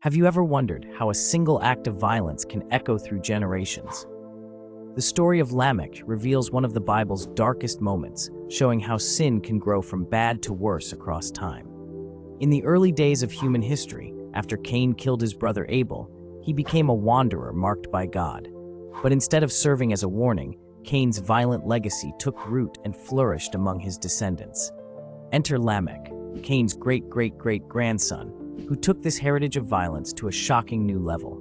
Have you ever wondered how a single act of violence can echo through generations? The story of Lamech reveals one of the Bible's darkest moments, showing how sin can grow from bad to worse across time. In the early days of human history, after Cain killed his brother Abel, he became a wanderer marked by God. But instead of serving as a warning, Cain's violent legacy took root and flourished among his descendants. Enter Lamech, Cain's great-great-great-grandson, who took this heritage of violence to a shocking new level.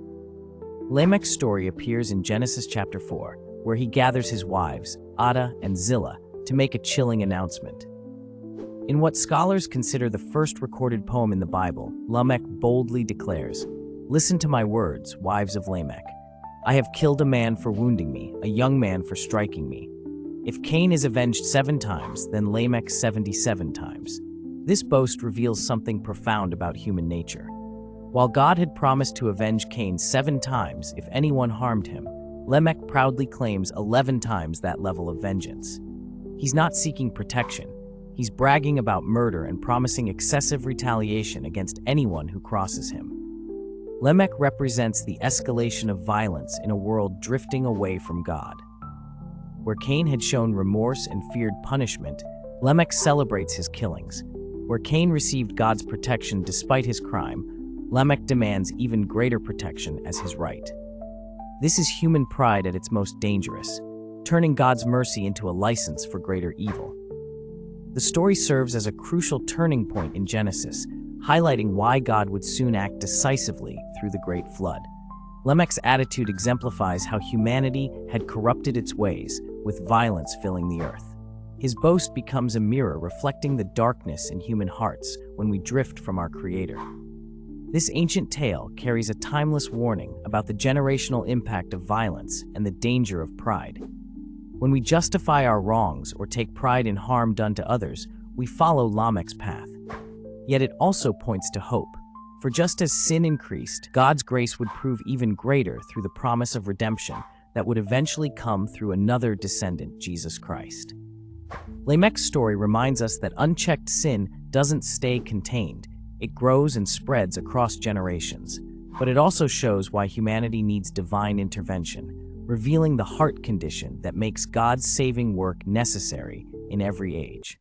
Lamech's story appears in Genesis chapter 4, where he gathers his wives, Adah and Zillah, to make a chilling announcement. In what scholars consider the first recorded poem in the Bible, Lamech boldly declares, "Listen to my words, wives of Lamech. I have killed a man for wounding me, a young man for striking me. If Cain is avenged 7 times, then Lamech 77 times. This boast reveals something profound about human nature. While God had promised to avenge Cain 7 times if anyone harmed him, Lamech proudly claims 11 times that level of vengeance. He's not seeking protection. He's bragging about murder and promising excessive retaliation against anyone who crosses him. Lamech represents the escalation of violence in a world drifting away from God. Where Cain had shown remorse and feared punishment, Lamech celebrates his killings. Where Cain received God's protection despite his crime, Lamech demands even greater protection as his right. This is human pride at its most dangerous, turning God's mercy into a license for greater evil. The story serves as a crucial turning point in Genesis, highlighting why God would soon act decisively through the Great Flood. Lamech's attitude exemplifies how humanity had corrupted its ways, with violence filling the earth. His boast becomes a mirror reflecting the darkness in human hearts when we drift from our Creator. This ancient tale carries a timeless warning about the generational impact of violence and the danger of pride. When we justify our wrongs or take pride in harm done to others, we follow Lamech's path. Yet it also points to hope. For just as sin increased, God's grace would prove even greater through the promise of redemption that would eventually come through another descendant, Jesus Christ. Lamech's story reminds us that unchecked sin doesn't stay contained. It grows and spreads across generations. But it also shows why humanity needs divine intervention, revealing the heart condition that makes God's saving work necessary in every age.